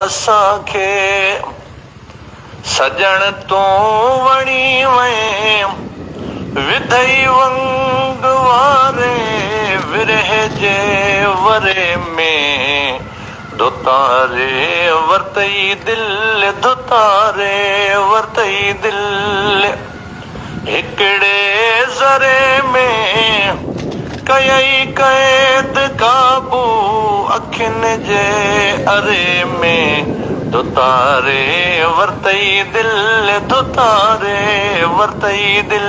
असांखे सजण तूं वणी वएं विधई वंग वारे विरह जे वरे में दुतारे वरतई दिल दुतारे वरतई दिल हिकिड़े ज़रे में कयई क़ैद काबू अखियुनि जे अरे में दुतारे वरतई दिल दुतारे वरतई दिल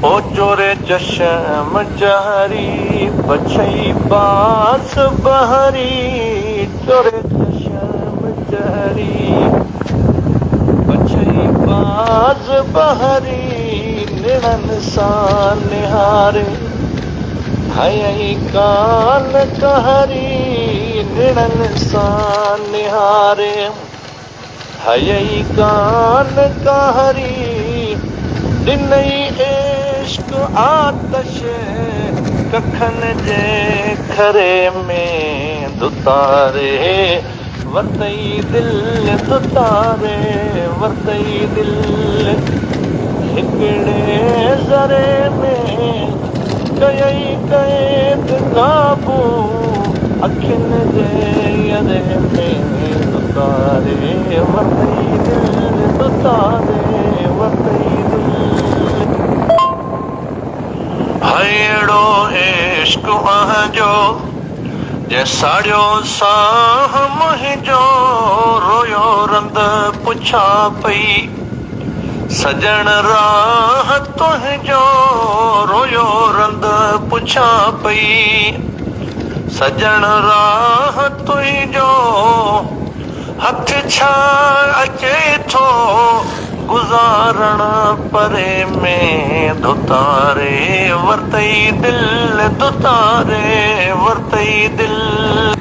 ओ चोरे चशम जहरी बछई बास बहरी चोरे चशम जहरी बछई बास बहरी निड़न सां निहारे हयई कान कहरी निड़न सां निहारे हयई कान कहरी ॾिनई इश्क आतश कखन जे खरे में दुतारे वरतई दिल दुतारे वरतई दिल हिकिड़े ज़रे में कयई क़ैद काबू अखियुनि जे अरे में दुतारे वरतई दिल दुतारे वरतई दिल अहिड़ो इश्क जो जे साड़ियो साह मुंहिंजो रोयो रंद पुछां पई सजण राह तुंहिंजो रोयो रंद पुछां पई सजण राह तुंहिंजो हथ छा अचे थो गुज़ारण परे में दुतारे वरतई दिल दुतारे वरतई दिल